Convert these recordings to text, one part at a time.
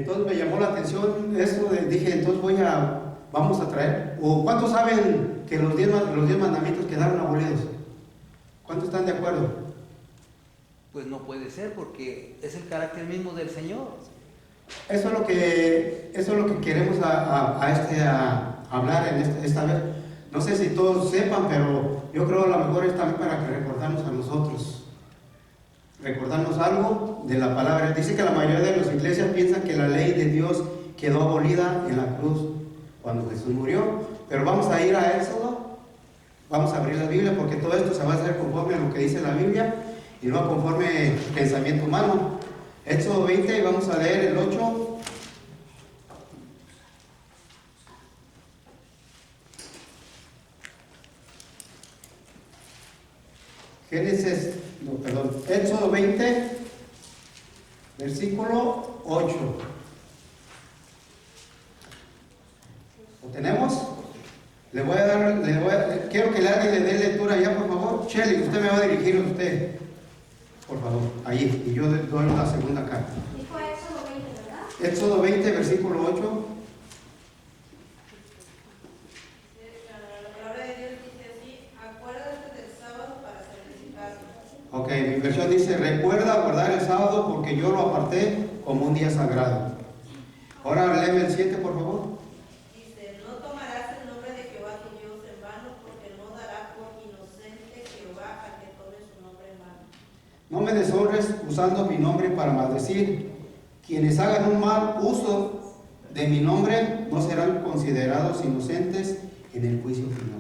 Entonces me llamó la atención eso, dije, entonces vamos a traer. ¿O cuántos saben que los 10 mandamientos quedaron abolidos? ¿Cuántos están de acuerdo? Pues no puede ser, porque es el carácter mismo del Señor. Eso es lo que queremos hablar en esta vez. No sé si todos sepan, pero yo creo a lo mejor es también para que recordamos a nosotros. Recordarnos algo de la palabra. Dice que la mayoría de las iglesias piensan que la ley de Dios quedó abolida en la cruz cuando Jesús murió. Pero vamos a ir a Éxodo, vamos a abrir la Biblia, porque todo esto se va a hacer conforme a lo que dice la Biblia y no conforme al pensamiento humano. Éxodo 20, vamos a leer el 8. Éxodo 20, versículo 8. ¿Lo tenemos? Quiero que alguien le dé lectura ya, por favor. Shelly, usted me va a dirigir a usted. Por favor, ahí. Y yo doy la segunda carta. Dijo Éxodo 20, ¿verdad? Éxodo 20, versículo 8. La palabra de Dios dice así: acuérdate del sábado para santificarlo. Ok, mi versión dice: recuerda guardar el sábado porque yo lo aparté como un día sagrado. Ahora léeme el 7, por favor. Dice: no tomarás el nombre de Jehová tu Dios en vano, porque no dará por inocente Jehová al que tome su nombre en vano. No me deshonres usando mi nombre para maldecir. Quienes hagan un mal uso de mi nombre no serán considerados inocentes en el juicio final.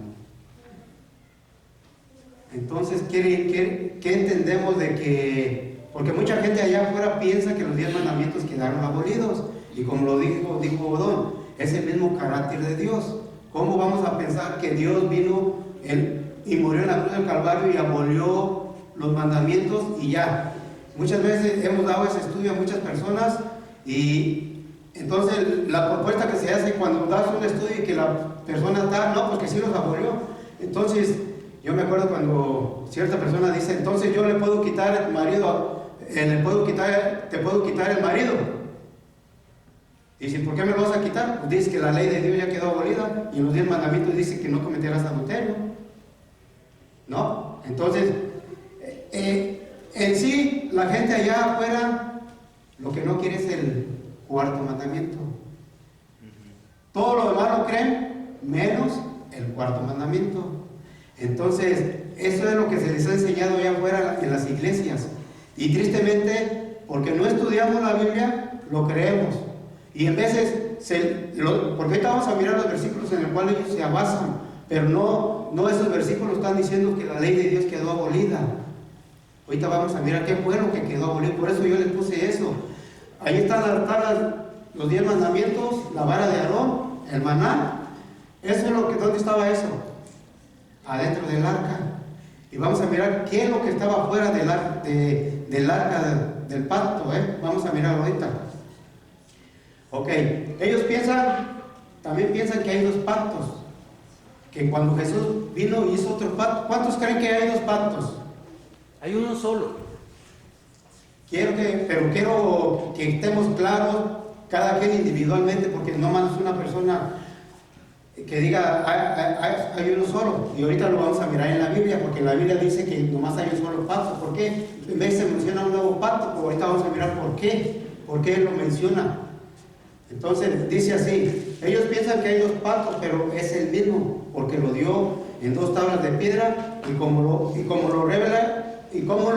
Entonces, ¿qué entendemos de que? Porque mucha gente allá afuera piensa que los 10 mandamientos quedaron abolidos. Y como lo dijo Odón, es el mismo carácter de Dios. ¿Cómo vamos a pensar que Dios vino y murió en la cruz del Calvario y abolió los mandamientos y ya? Muchas veces hemos dado ese estudio a muchas personas y entonces la propuesta que se hace cuando das un estudio y que la persona está, no, porque sí los abolió. Entonces, yo me acuerdo cuando cierta persona dice, entonces yo le puedo quitar el marido, te puedo quitar el marido. Y dice, ¿por qué me lo vas a quitar? Pues dice que la ley de Dios ya quedó abolida y en los 10 mandamientos dice que no cometerás adulterio. ¿No? Entonces, en sí, la gente allá afuera lo que no quiere es el 4º mandamiento. Todo lo demás lo creen, menos el 4º mandamiento. Entonces, eso es lo que se les ha enseñado allá afuera en las iglesias. Y tristemente, porque no estudiamos la Biblia, lo creemos. Y en veces, porque ahorita vamos a mirar los versículos en los cuales ellos se basan, pero no esos versículos están diciendo que la ley de Dios quedó abolida. Ahorita vamos a mirar qué fue lo que quedó abolido. Por eso yo les puse eso. Ahí están los 10 mandamientos, la vara de Aarón, el maná. Eso es ¿dónde estaba eso? Adentro del arca. Y vamos a mirar qué es lo que estaba fuera del arca del pacto. Vamos a mirar ahorita. Ok, ellos también piensan que hay 2 pactos. Que cuando Jesús vino y hizo otro pacto. ¿Cuántos creen que hay 2 pactos? Hay uno solo. Quiero que estemos claros, cada quien individualmente, porque no más es una persona que diga hay uno solo. Y ahorita lo vamos a mirar en la Biblia, porque en la Biblia dice que nomás hay un solo pacto. ¿Por qué? En vez se menciona un nuevo pacto, pero ahorita vamos a mirar por qué él lo menciona. Entonces dice así: ellos piensan que hay 2 pactos, pero es el mismo, porque lo dio en 2 tablas de piedra, y como lo revela. ¿Y cómo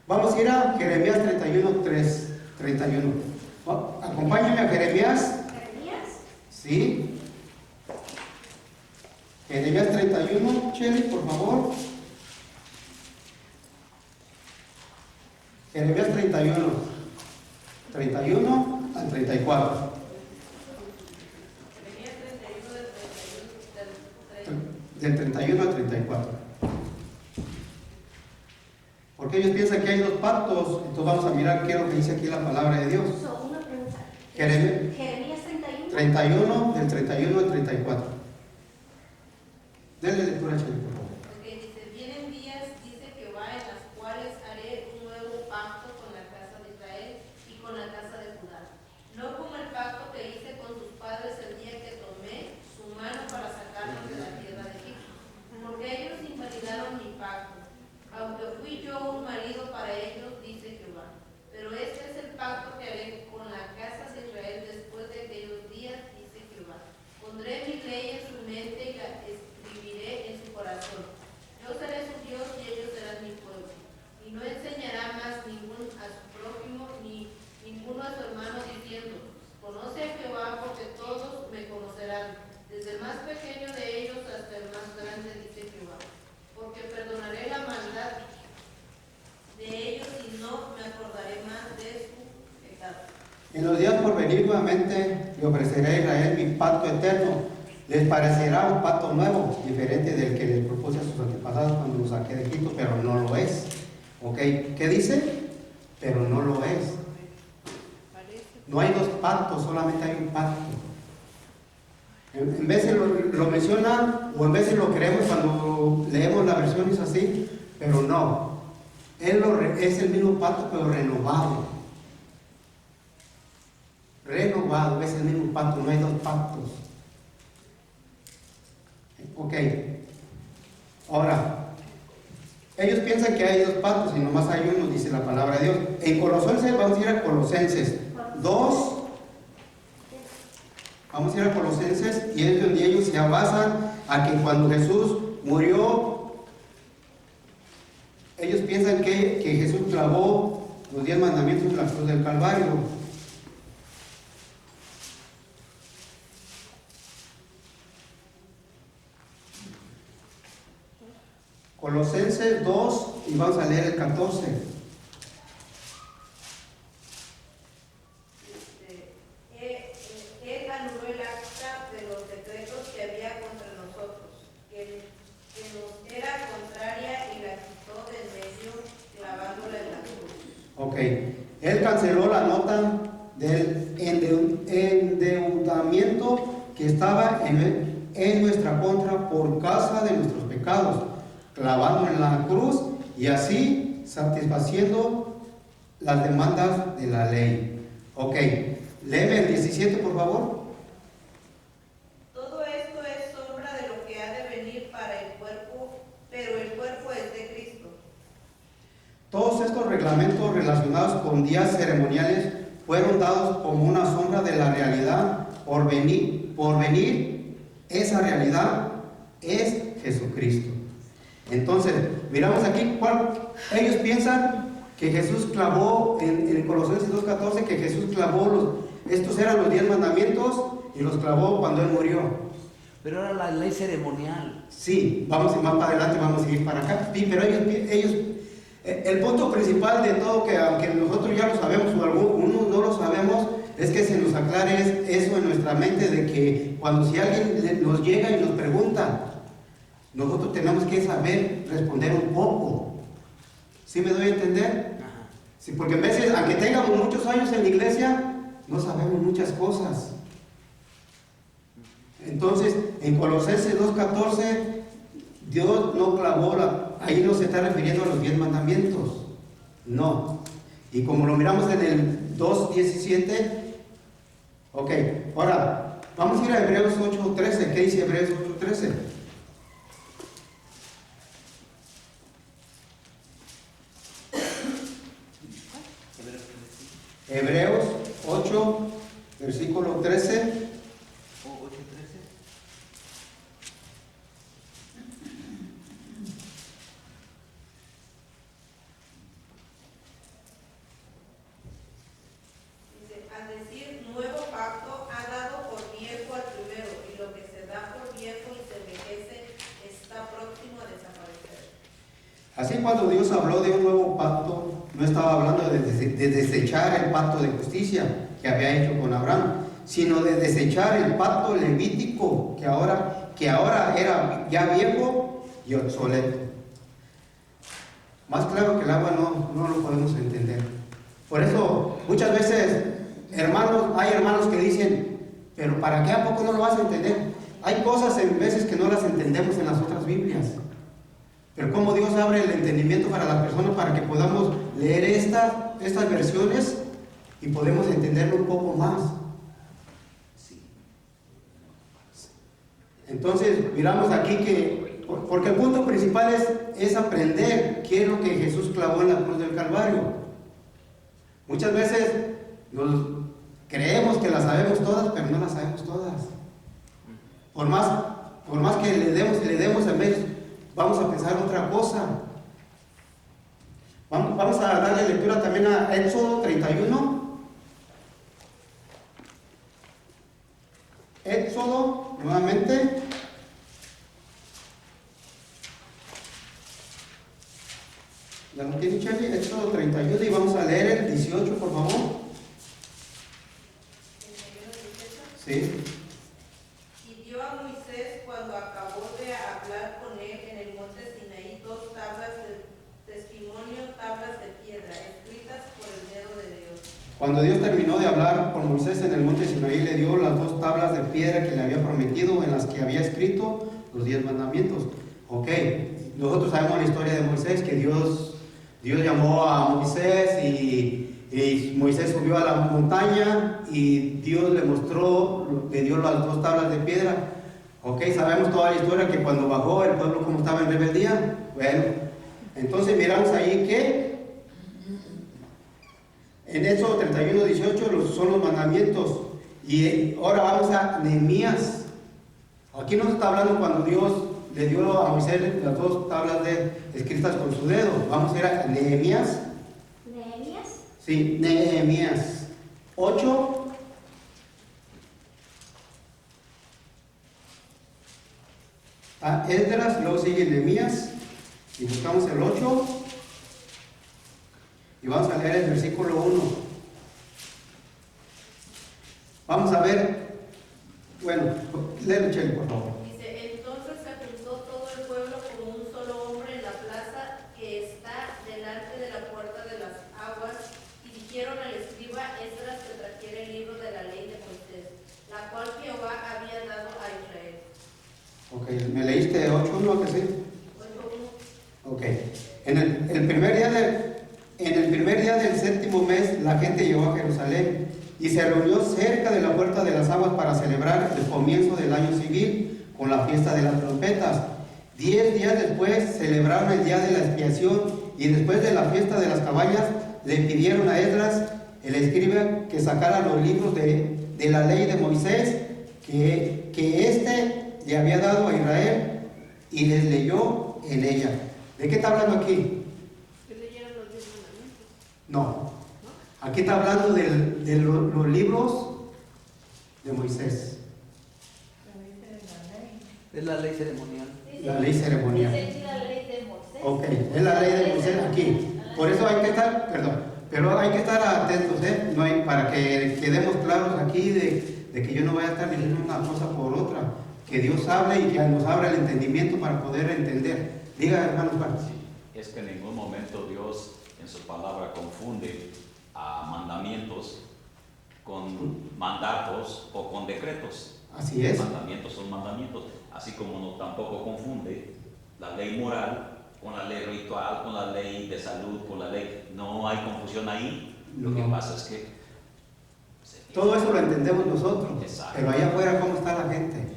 Vamos a ir a Jeremías 31. Acompáñenme a Jeremías. ¿Jeremías? Sí. Jeremías 31, Chely, por favor. Jeremías 31 al 34. Jeremías 31 Del 31 al 34. Porque ellos piensan que hay 2 pactos, entonces vamos a mirar qué es lo que dice aquí la palabra de Dios. Una pregunta. Jeremías 31, del 31 al 34. Denle lectura, Chely, por favor. Porque dice: vienen días, dice Jehová, en las cuales haré un nuevo pacto con la casa de Israel y con la casa Pondré mi ley en su mente y la escribiré en su corazón. Yo seré su Dios y ellos serán mi pueblo. Y no enseñará más ninguno a su prójimo ni ninguno a su hermano diciendo, conoce a Jehová, porque todos me conocerán, desde el más pequeño de ellos hasta el más grande, dice Jehová. Porque perdonaré la maldad de ellos y no me acordaré más de su pecado. En los días por venir nuevamente le ofreceré a Israel mi pacto eterno. Les parecerá un pacto nuevo, diferente del que les propuse a sus antepasados cuando los saqué de Egipto, pero no lo es. ¿Ok? ¿Qué dice? Pero no lo es. No hay dos pactos, solamente hay un pacto. En veces lo menciona o en veces lo creemos cuando leemos la versión es así, pero no. Es el mismo pacto, pero renovado. Renovado, es el mismo pacto, no hay dos pactos. Ok. Ahora, ellos piensan que hay dos pactos y nomás hay uno, dice la palabra de Dios. En Colosenses, vamos a ir a Colosenses 2. Vamos a ir a Colosenses y es donde ellos se basan a que cuando Jesús murió, ellos piensan que Jesús clavó los 10 mandamientos en la cruz del Calvario. Colosenses 2 y vamos a leer el 14. Él anuló el acta de los decretos que había contra nosotros, que nos era contraria y la quitó del medio, clavándola en la cruz. Ok. Él canceló la nota del endeudamiento que estaba en nuestra contra por causa de nuestros pecados, clavando en la cruz y así satisfaciendo las demandas de la ley. Ok, léeme el 17 por favor. Todo esto es sombra de lo que ha de venir para el cuerpo, pero el cuerpo es de Cristo. Todos estos reglamentos relacionados con días ceremoniales fueron dados como una sombra de la realidad por venir, esa realidad es Jesucristo. Entonces, miramos aquí, ellos piensan que Jesús clavó, en Colosenses 2.14, que Jesús clavó estos eran los 10 mandamientos y los clavó cuando Él murió. Pero era la ley ceremonial. Sí, vamos a ir más para adelante, vamos a seguir para acá. Sí, pero ellos, el punto principal de todo, que aunque nosotros ya lo sabemos o algunos no lo sabemos, es que se nos aclare eso en nuestra mente, de que cuando si alguien nos llega y nos pregunta, nosotros tenemos que saber responder un poco. ¿Sí me doy a entender? Sí, porque a veces, aunque tengamos muchos años en la iglesia, no sabemos muchas cosas. Entonces, en Colosenses 2.14, Dios no clavó ahí no se está refiriendo a los 10 mandamientos. No. Y como lo miramos en el 2.17, ok, ahora, vamos a ir a Hebreos 8.13. ¿Qué dice Hebreos 8.13? Hebreos 8, versículo 13. O 8:13. Dice, al decir nuevo pacto, ha dado por viejo al primero, y lo que se da por viejo y se envejece está próximo a desaparecer. Así, cuando Dios habló de un nuevo pacto, no estaba hablando de desechar el pacto de justicia que había hecho con Abraham, sino de desechar el pacto levítico que ahora era ya viejo y obsoleto. Más claro que el agua no lo podemos entender. Por eso muchas veces hay hermanos que dicen, pero ¿para qué a poco no lo vas a entender? Hay cosas en veces que no las entendemos en las otras Biblias. Pero cómo Dios abre el entendimiento para las personas para que podamos leer estas versiones y podemos entenderlo un poco más. Entonces, miramos aquí que, porque el punto principal es aprender qué es lo que Jesús clavó en la cruz del Calvario. Muchas veces creemos que las sabemos todas, pero no las sabemos todas. Por más que le demos en vez, vamos a pensar otra cosa. Vamos a darle lectura también a Éxodo 31. Éxodo, nuevamente. ¿Ya lo tiene, Charlie? Éxodo 31 y vamos a leer el 18, por favor. Sí. Y dio a Moisés, cuando acabó de hablar con él en el monte Sinaí, 2 tablas de testimonio, tablas de piedra, escritas por el dedo de Dios. Cuando Dios terminó de hablar con Moisés en el monte Sinaí, le dio las 2 tablas de piedra que le había prometido, en las que había escrito los 10 mandamientos. Ok, nosotros sabemos la historia de Moisés, que Dios llamó a Moisés y Moisés subió a la montaña y Dios le dio las 2 tablas de piedra. Ok, sabemos toda la historia, que cuando bajó el pueblo como estaba en rebeldía. Bueno, entonces miramos ahí que en Éxodo 31, 18 son los mandamientos. Y ahora vamos a Nehemías. Aquí nos está hablando cuando Dios le dio a Moisés las 2 tablas escritas con su dedo. Vamos a ir a Nehemías. ¿Nehemías? Sí, Nehemías 8. Esdras, luego sigue Nehemías. Y buscamos el 8. Y vamos a leer el versículo 1. Vamos a ver. Bueno, léelo, Chely, por favor. Dice, entonces se juntó todo el pueblo como un solo hombre en la plaza que está delante de la puerta de las aguas, y dijeron al escriba Esdras que trajera el libro de la ley de Moisés, la cual Jehová había dado a Israel. Ok, ¿me leíste 8.1 que sí? 8:1. Ok. En el primer día del 7º mes, la gente llegó a Jerusalén y se reunió cerca de la puerta de las aguas para celebrar el comienzo del año civil con la fiesta de las trompetas. 10 días después celebraron el día de la expiación, y después de la fiesta de las cabañas le pidieron a Esdras, el escriba, que sacara los libros de la ley de Moisés que éste le había dado a Israel, y les leyó en ella. ¿De qué está hablando aquí? Que leyeron los 10 mandamientos. No. Aquí está hablando de los libros de Moisés. Es la ley ceremonial. La ley ceremonial. Dice la ley de Moisés. Ok, es la ley de Moisés aquí. Por eso hay que estar, pero hay que estar atentos, no hay, para que quedemos claros aquí de que yo no vaya a estar diciendo una cosa por otra. Que Dios hable y que nos abra el entendimiento para poder entender. Diga, hermano Juan. Es que en ningún momento Dios en su palabra confunde a mandamientos con mandatos o con decretos. Así es. Mandamientos son mandamientos, así como no tampoco confunde la ley moral con la ley ritual, con la ley de salud, con la ley. No hay confusión ahí. Lo que No. pasa es que Todo eso lo entendemos nosotros. Exacto. Pero allá afuera, ¿cómo está la gente?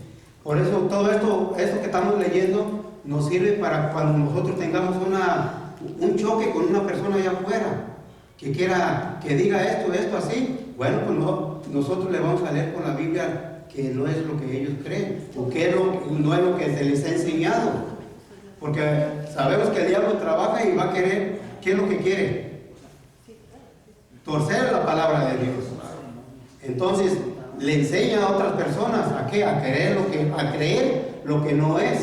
Por eso todo esto que estamos leyendo nos sirve para cuando nosotros tengamos un choque con una persona allá afuera que quiera que diga esto así. Bueno, pues nosotros le vamos a leer con la Biblia que no es lo que ellos creen, o que no es lo que se les ha enseñado. Porque sabemos que el diablo trabaja y va a querer, ¿qué es lo que quiere? Torcer la palabra de Dios. Entonces le enseña a otras personas a qué, a creer lo que no es.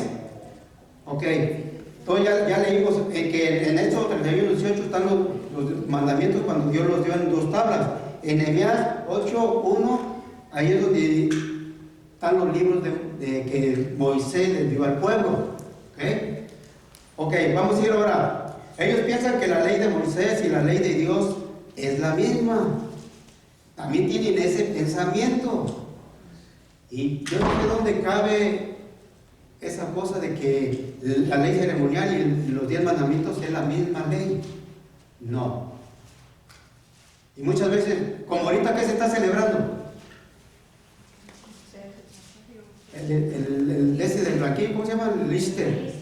Ok, entonces ya leímos que en Éxodo 31, 18 están los mandamientos cuando Dios los dio en 2 tablas. En Nehemías 8, 1, ahí es donde están los libros que Moisés les dio al pueblo. Ok, vamos a ir ahora. Ellos piensan que la ley de Moisés y la ley de Dios es la misma. También tienen ese pensamiento. Y yo no sé dónde cabe esa cosa de que la ley ceremonial y los 10 mandamientos es la misma ley. No. Y muchas veces, como ahorita, ¿qué se está celebrando? El ese del blanquín, ¿cómo se llama? El Easter.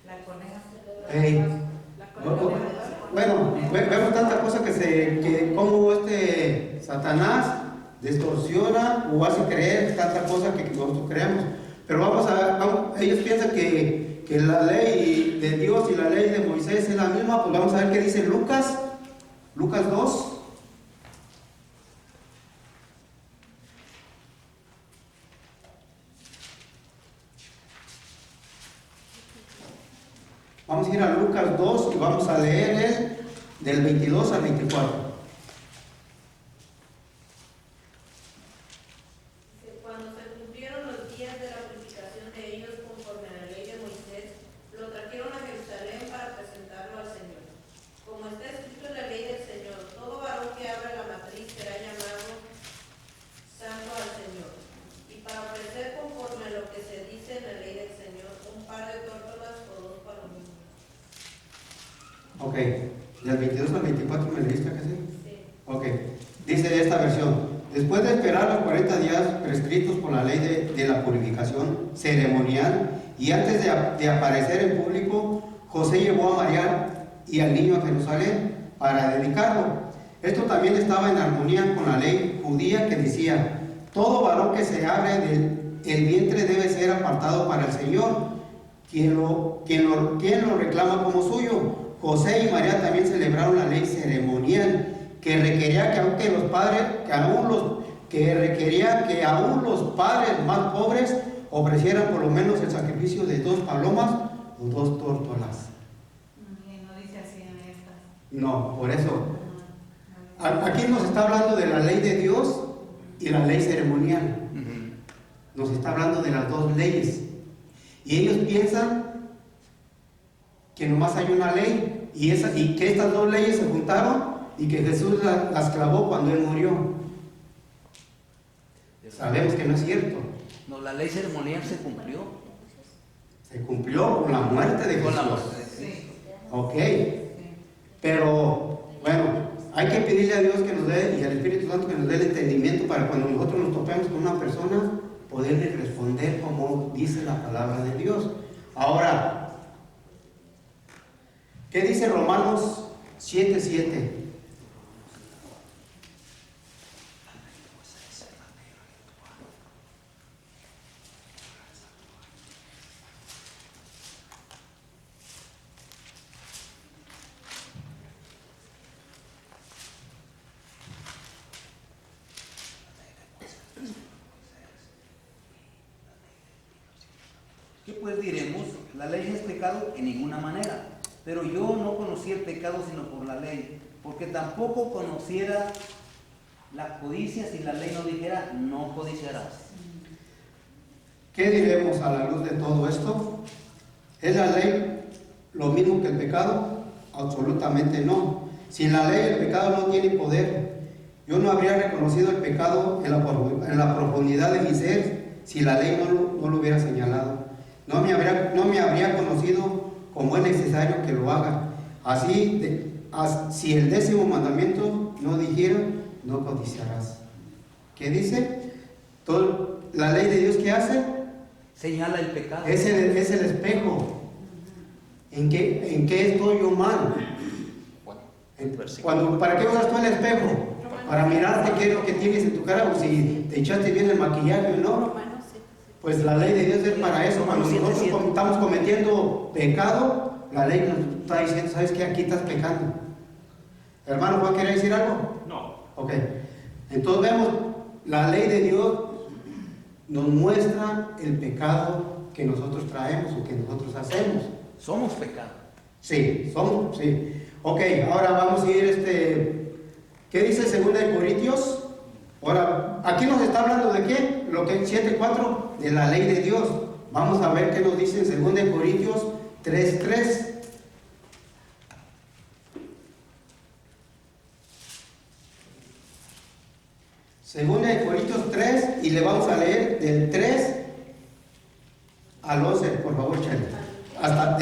La coneja. Hey. La coneja. Bueno, vemos tantas cosas que como Satanás distorsiona o hace creer tanta cosa que nosotros creemos. Pero ellos piensan que la ley de Dios y la ley de Moisés es la misma. Pues vamos a ver qué dice Lucas 2. Vamos a ir a Lucas 2 y vamos a leer del 22 al 24. Cuando se cumplieron los días de la purificación de ellos conforme a la ley de Moisés, lo trajeron a Jerusalén para presentarlo al Señor. Como está escrito en la ley del Señor, todo varón que abra la matriz será llamado santo al Señor. Y para ofrecer conforme a lo que se dice en la ley del Señor, un par de tórtolas o 2 palomitas. Ok, del 22 al 24 me leíste que sí. Sí. Ok, dice esta versión: después de esperar los 40 días prescritos por la ley de la purificación ceremonial y antes de aparecer en público, José llevó a María y al niño a Jerusalén para dedicarlo. Esto también estaba en armonía con la ley judía que decía: todo varón que se abre del vientre debe ser apartado para el Señor, quien lo reclama como suyo. José y María también celebraron la ley ceremonial que requería que aún los padres más pobres ofrecieran por lo menos el sacrificio de 2 palomas o 2 tórtolas. No dice así en estas. No, por eso. Aquí nos está hablando de la ley de Dios y la ley ceremonial. Nos está hablando de las 2 leyes. Y ellos piensan que nomás hay una ley y que estas 2 leyes se juntaron y que Jesús las clavó cuando Él murió. Sabemos que no es cierto. No, la ley ceremonial se cumplió. Se cumplió con la muerte de Jesús. Con la muerte de Cristo. Sí. Ok. Pero, bueno, hay que pedirle a Dios que nos dé, y al Espíritu Santo que nos dé el entendimiento para cuando nosotros nos topemos con una persona, poderle responder como dice la palabra de Dios. Ahora, ¿qué dice Romanos 7:7? ¿Qué pues diremos? La ley no es pecado en ninguna manera, pero yo no conocí el pecado sino por la ley, porque tampoco conociera la codicia si la ley no dijera no codiciarás. ¿Qué diremos a la luz de todo esto? ¿Es la ley lo mismo que el pecado? Absolutamente no. Sin la ley el pecado no tiene poder. Yo no habría reconocido el pecado en la profundidad de mi ser si la ley no lo hubiera señalado. No me habría conocido como es necesario que lo haga. Así, si el 10º mandamiento no dijera, no codiciarás. ¿Qué dice? La ley de Dios, ¿qué hace? Señala el pecado. Es el espejo. ¿En qué estoy yo mal? ¿Para qué usas tú el espejo? Para mirarte qué es lo que tienes en tu cara, o si te echaste bien el maquillaje o no. Romanos 7. Pues la ley de Dios es para eso. Cuando nosotros estamos cometiendo pecado, la ley nos está diciendo: ¿sabes qué? Aquí estás pecando. Hermano Juan, ¿quiere decir algo? No. Ok. Entonces vemos, la ley de Dios nos muestra el pecado que nosotros traemos o que nosotros hacemos. Somos pecado. Sí, somos, sí. Ok, ahora vamos a ir, ¿qué dice 2 de Corintios? Ahora, aquí nos está hablando de qué? Lo que es 7:4, de la ley de Dios. Vamos a ver qué nos dice en 2 de Corintios 3:3. Segunda de Corintios 3, y le vamos a leer del 3 al 11, por favor, Chale. Hasta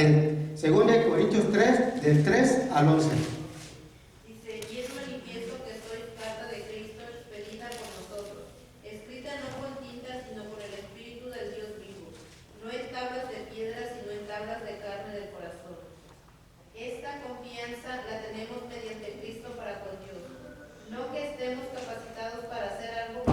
segunda de Corintios 3, del 3 al 11. Dice: y es manifiesto que soy carta de Cristo expedida por nosotros, escrita no con tinta, sino por el Espíritu del Dios vivo, no en tablas de piedra, sino en tablas de carne del corazón. Esta confianza la tenemos mediante Cristo para con Dios, no que estemos capacitados para hacer algo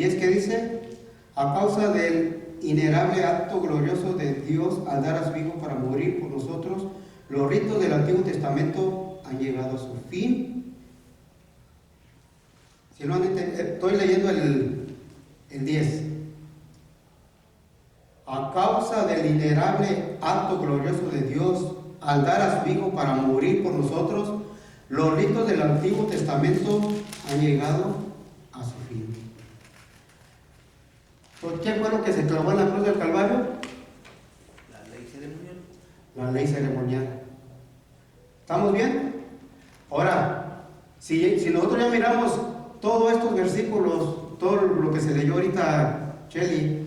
10, ¿qué dice? A causa del inenarrable acto glorioso de Dios al dar a su Hijo para morir por nosotros, los ritos del Antiguo Testamento han llegado a su fin. Si no han estoy leyendo el 10. A causa del inenarrable acto glorioso de Dios al dar a su Hijo para morir por nosotros, los ritos del Antiguo Testamento han llegado a su fin. ¿Por qué fue lo que se clavó en la cruz del Calvario? La ley ceremonial. La ley ceremonial. ¿Estamos bien? Ahora, si nosotros ya miramos todos estos versículos, todo lo que se leyó ahorita, Shelly,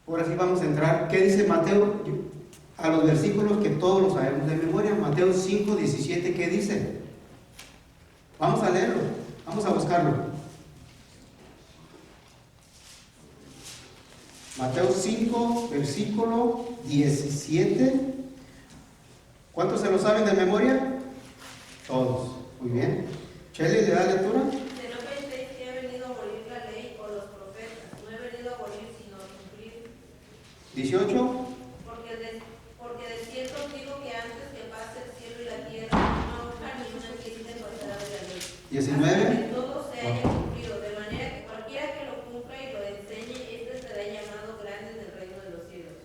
ahora sí vamos a entrar. ¿Qué dice Mateo? A los versículos que todos los sabemos de memoria. Mateo 5, 17, ¿qué dice? Vamos a leerlo, vamos a buscarlo. Mateo 5, versículo 17. ¿Cuántos se lo saben de memoria? Todos. Muy bien. Shelly, ¿le da lectura? Que no penséis que he venido a abolir la ley o los profetas. No he venido a abolir, sino a cumplir. 18. Porque de cierto os digo que antes que pase el cielo y la tierra, no habrá ni una tilde pasará de la ley. 19. Hasta que todo se haya cumplido, de manera que cualquiera que lo cumpla y lo enseñe, este será llamado grande en el reino de los cielos.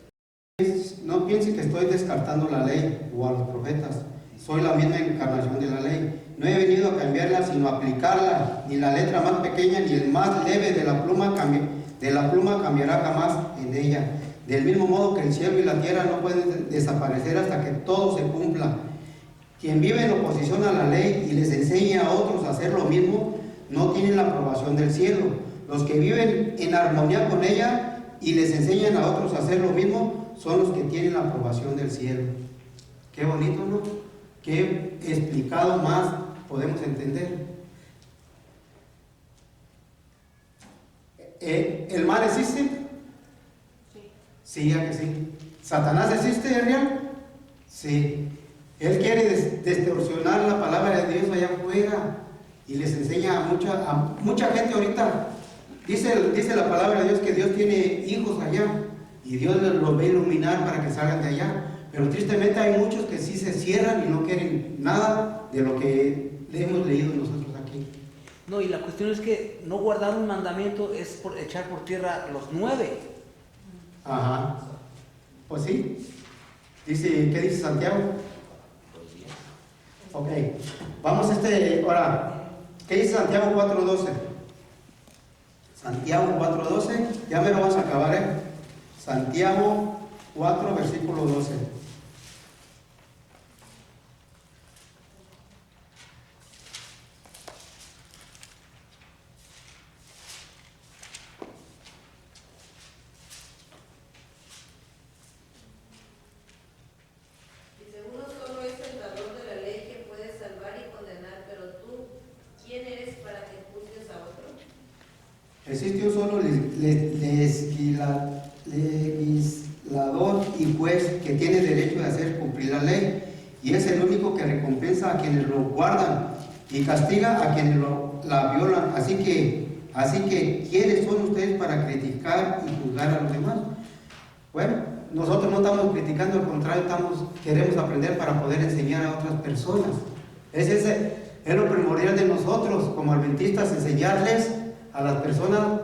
No piense que estoy descartando la ley o a los profetas. Soy la misma encarnación de la ley. No he venido a cambiarla, sino a aplicarla. Ni la letra más pequeña ni el más leve de la pluma cambiará jamás en ella. Del mismo modo que el cielo y la tierra no pueden desaparecer hasta que todo se cumpla. Quien vive en oposición a la ley y les enseña a otros a hacer lo mismo, no tienen la aprobación del cielo. Los que viven en armonía con ella y les enseñan a otros a hacer lo mismo, son los que tienen la aprobación del cielo. Qué bonito, ¿no? Qué explicado más podemos entender. ¿El mal existe? Sí, ya que sí. ¿Satanás existe, Ariel? Sí. Él quiere distorsionar la palabra de Dios allá afuera y les enseña a mucha gente ahorita. Dice la palabra de Dios que Dios tiene hijos allá y Dios los va a iluminar para que salgan de allá. Pero tristemente hay muchos que sí se cierran y no quieren nada de lo que hemos leído nosotros aquí. No, y la cuestión es que no guardar un mandamiento es por echar por tierra los 9. Ajá. Pues sí. ¿Qué dice Santiago? Ok. Vamos ahora. ¿Qué dice Santiago 4:12? Santiago 4:12. Ya me lo vamos a acabar, ¿eh? Santiago 4, versículo 12. Dice, uno solo es el dador de la ley que puede salvar y condenar, pero tú, ¿quién eres para que juzgues a otro? Existe un solo legislador y juez que tiene derecho de hacer cumplir la ley, y es el único que recompensa a quienes lo guardan y castiga a quienes la violan. Así que, ¿quiénes son ustedes para criticar y juzgar a los demás? Bueno, nosotros no estamos criticando, al contrario, queremos aprender para poder enseñar a otras personas. Ese es lo primordial de nosotros, como adventistas, enseñarles a las personas,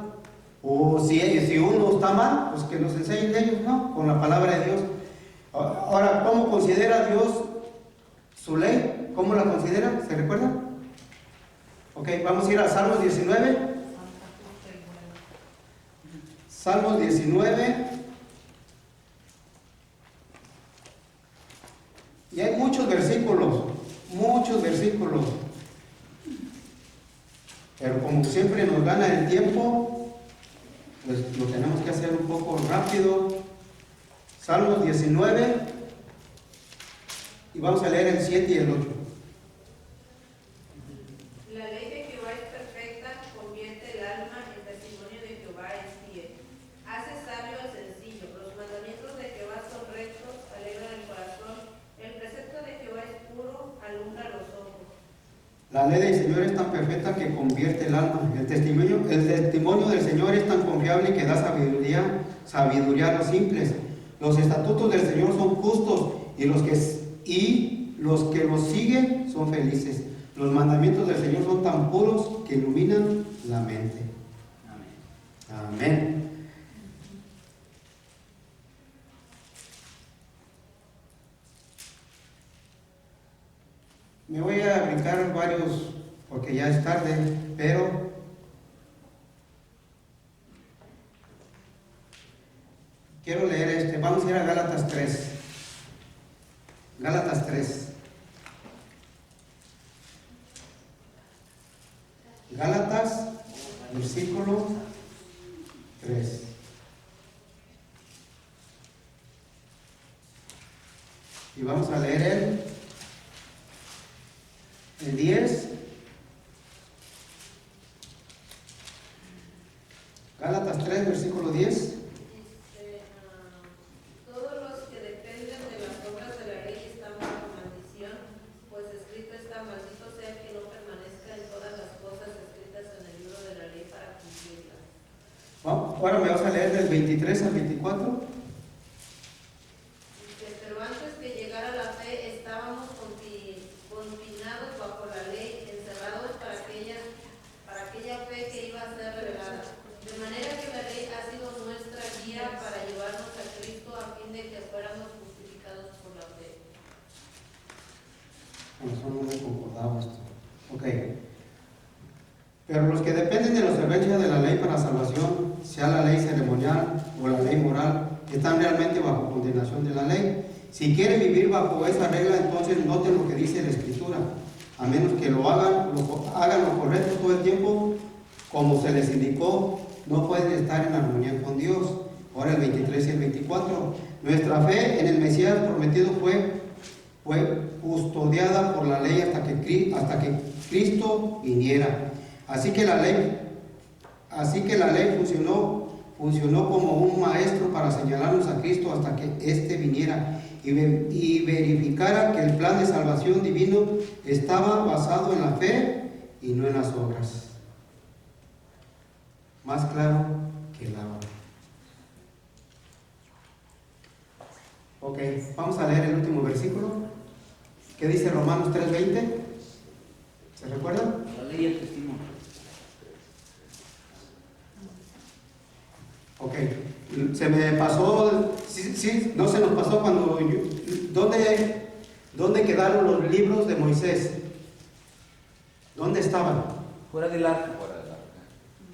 o si uno está mal, pues que nos enseñen ellos, ¿no? Con la palabra de Dios. Ahora, ¿cómo considera Dios su ley? ¿Cómo la considera? ¿Se recuerda? Ok, vamos a ir a Salmos 19. Salmos 19. Y hay muchos versículos. Pero como siempre nos gana el tiempo, pues lo tenemos que hacer un poco rápido. Salmos 19, y vamos a leer el 7 y el 8. La ley de Jehová es perfecta, convierte el alma, el testimonio de Jehová es fiel. Hace sabio al sencillo, los mandamientos de Jehová son rectos, alegran el corazón. El precepto de Jehová es puro, alumbra los ojos. La ley del Señor es tan perfecta que convierte el alma. El testimonio del Señor es tan confiable que da sabiduría a los simples. Los estatutos del Señor son justos y los que los siguen son felices. Los mandamientos del Señor son tan puros que iluminan la mente. Amén. Amén. Me voy a brincar varios porque ya es tarde, pero quiero leer Vamos a ir a Gálatas 3. Gálatas 3. Gálatas, versículo 3. Y vamos a leer el 10. Gálatas 3, versículo 10. Todos los que dependen de las obras de la ley están bajo maldición, pues escrito está: maldito sea el que no permanezca en todas las cosas escritas en el libro de la ley para cumplirlas. Ahora me vas a leer del 23 al 24. Pero antes que llegara la fe estábamos confinados bajo la ley, encerrados para aquella fe que iba a ser revelada. De manera que la ley ha sido nuestra guía para llevarnos a Cristo a fin de que fuéramos justificados por la fe. Eso no me concordaba esto. Ok. Pero los que dependen de la observancia de la ley para salvación, sea la ley ceremonial o la ley moral, están realmente bajo condenación de la ley. Si quieren vivir bajo esa regla, entonces noten lo que dice la Escritura. A menos que hagan lo correcto todo el tiempo, como se les indicó, no pueden estar en armonía con Dios. Ahora el 23 y el 24. Nuestra fe en el Mesías prometido fue custodiada por la ley hasta que Cristo viniera. Así que la ley funcionó como un maestro para señalarnos a Cristo hasta que éste viniera y verificara que el plan de salvación divino estaba basado en la fe y no en las obras. Más claro que el agua. Ok, vamos a leer el último versículo. ¿Qué dice Romanos 3:20? ¿Se recuerdan? La ley y el testimonio. Ok, se me pasó, sí, no se nos pasó cuando ¿dónde quedaron los libros de Moisés? ¿Dónde estaban? Fuera del arca.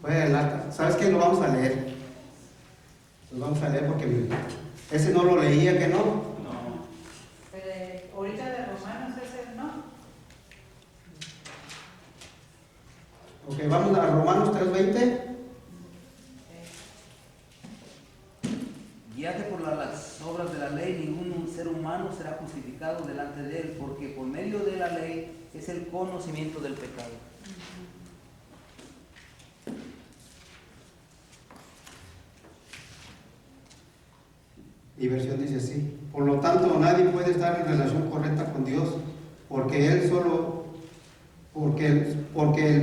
Fuera del arca. ¿Sabes qué? Lo vamos a leer. Lo vamos a leer porque ese no lo leía, ¿que no? No. Pero ahorita de Romanos ese no. Ok, vamos a Romanos 3:20. Guiate por las obras de la ley, ningún ser humano será justificado delante de él, porque por medio de la ley es el conocimiento del pecado. Mi versión dice así: por lo tanto, nadie puede estar en relación correcta con Dios, porque el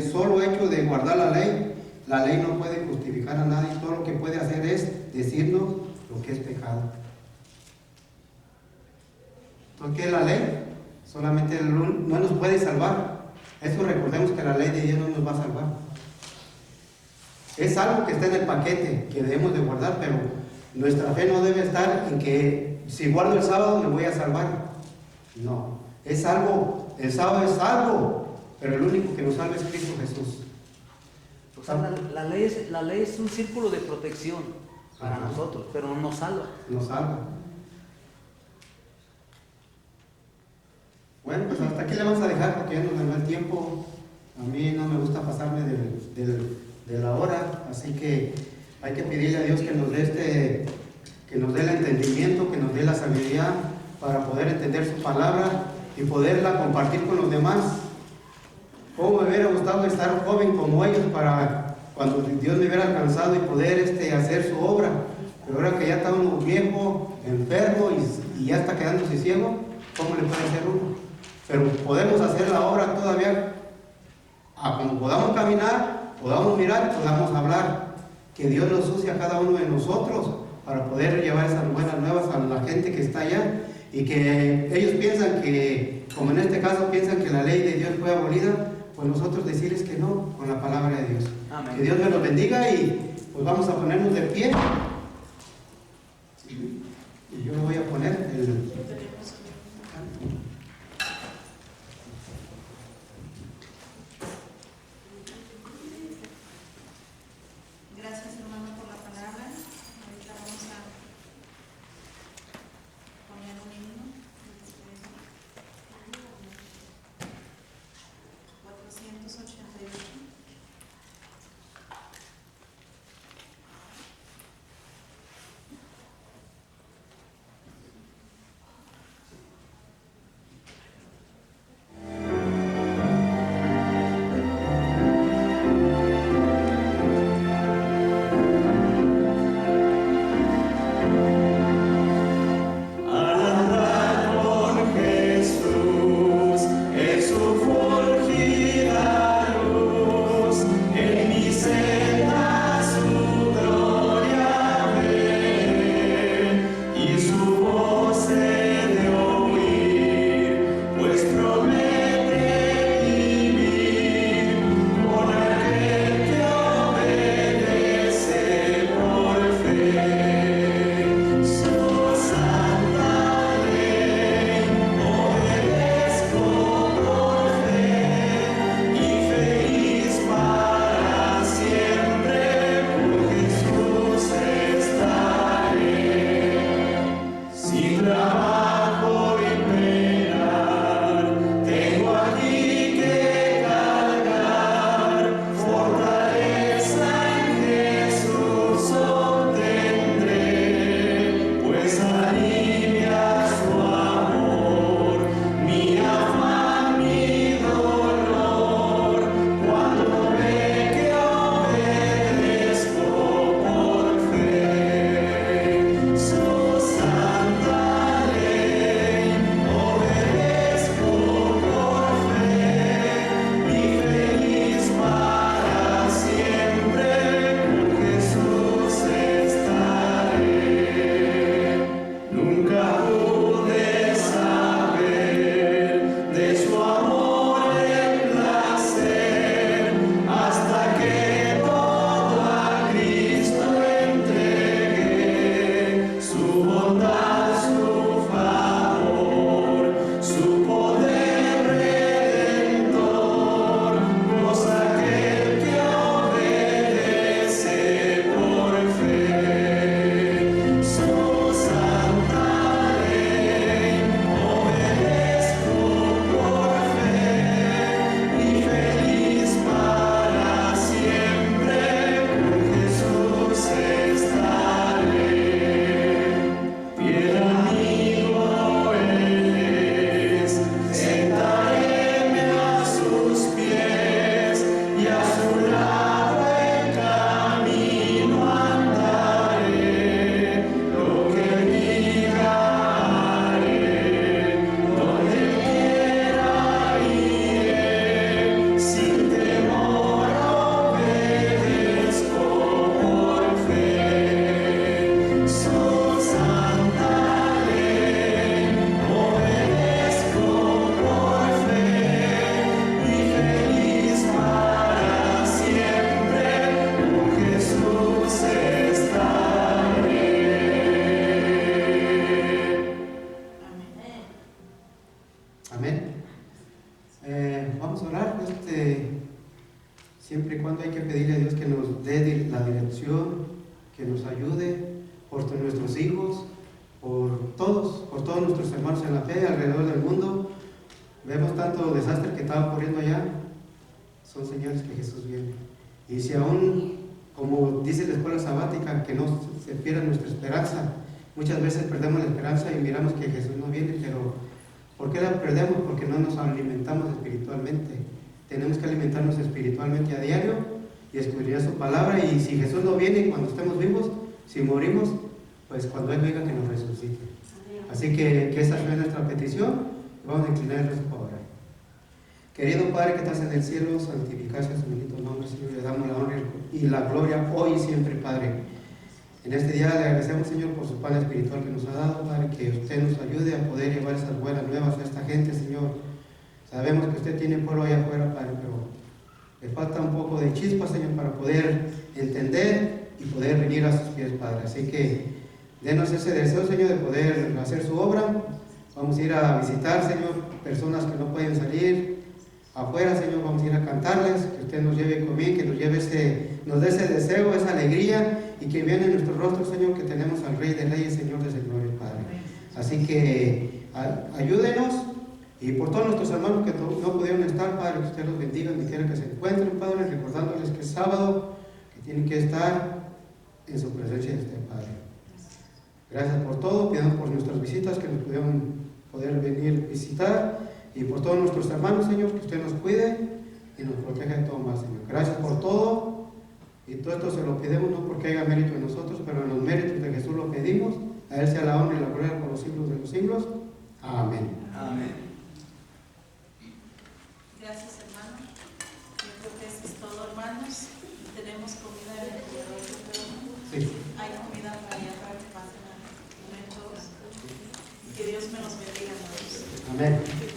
solo hecho de guardar la ley no puede justificar a nadie. Todo lo que puede hacer es decirnos lo que es pecado. Entonces, ¿qué es la ley? Solamente no nos puede salvar. Eso recordemos que la ley de Dios no nos va a salvar. Es algo que está en el paquete que debemos de guardar, pero nuestra fe no debe estar en que si guardo el sábado me voy a salvar. No, es algo, el sábado es algo, pero el único que nos salva es Cristo Jesús. O sea, la ley es un círculo de protección para nosotros, pero no nos salva. Nos salva. Bueno, pues hasta aquí le vamos a dejar porque ya nos ganó el tiempo. A mí no me gusta pasarme de la hora, así que hay que pedirle a Dios que nos dé que nos dé el entendimiento, que nos dé la sabiduría para poder entender su palabra y poderla compartir con los demás. ¿Cómo me hubiera gustado estar joven como ellos para cuando Dios me hubiera alcanzado y poder hacer su obra? Pero ahora que ya está uno viejo, enfermo y ya está quedándose ciego, ¿cómo le puede hacer uno? Pero podemos hacer la obra todavía a como podamos caminar, podamos mirar, podamos hablar. Que Dios los use a cada uno de nosotros para poder llevar esas buenas nuevas a la gente que está allá, y que ellos piensan que, como en este caso piensan que la ley de Dios fue abolida, pues nosotros decirles que no, con la palabra de Dios. Amén. Que Dios me los bendiga, y pues vamos a ponernos de pie. Y yo le voy a poner el... Gracias, hermano, por la palabra. Ahorita vamos a poner un himno. 488. siempre y cuando hay que pedirle a Dios que nos dé la dirección, que nos ayude por nuestros hijos, por todos nuestros hermanos en la fe alrededor del mundo. Vemos tanto desastre que estaba ocurriendo allá, son señales que Jesús viene. Y si aún, como dice la escuela sabática, que no se pierda nuestra esperanza, muchas veces perdemos la esperanza y miramos que Jesús no viene, pero ¿por qué la perdemos? Porque no nos alimentamos espiritualmente. Tenemos que alimentarnos espiritualmente a diario y escudriñar su palabra, y si Jesús no viene cuando estemos vivos, si morimos, pues cuando Él venga que nos resucite. Así que esa es nuestra petición. Vamos a inclinar el rostro para orar. Querido Padre que estás en el cielo, santificado sea su bendito nombre, Señor. Le damos la honra y la gloria hoy y siempre, Padre. En este día le agradecemos, Señor, por su pan espiritual que nos ha dado, Padre, que usted nos ayude a poder llevar esas buenas nuevas a esta gente, Señor. Sabemos que usted tiene pueblo allá afuera, Padre, pero le falta un poco de chispa, Señor, para poder entender y poder venir a sus pies, Padre. Así que denos ese deseo, Señor, de poder hacer su obra. Vamos a ir a visitar, Señor, personas que no pueden salir afuera, Señor. Vamos a ir a cantarles, que usted nos lleve conmigo, que nos dé ese deseo, esa alegría, y que viene en nuestro rostro, Señor, que tenemos al Rey de Reyes, Señor de Señores, Padre. Así que ayúdenos, y por todos nuestros hermanos que no pudieron estar, Padre, que usted los bendiga donde quiera que se encuentren, Padre, recordándoles que es sábado, que tienen que estar en su presencia de usted, Padre. Gracias por todo, pidamos por nuestras visitas que nos pudieron poder venir a visitar, y por todos nuestros hermanos, Señor, que usted nos cuide y nos proteja de todo más, Señor. Gracias por todo, y todo esto se lo pedimos no porque haya mérito en nosotros, pero en los méritos de Jesús lo pedimos. A Él sea la honra y la gloria por los siglos de los siglos. Amén. Amén. Gracias, hermano. Yo creo que eso es todo, hermanos. Tenemos comida en el comedor, pero Sí. hay comida para allá para que pasen a comer todos. Que Dios me los bendiga a todos. Amén.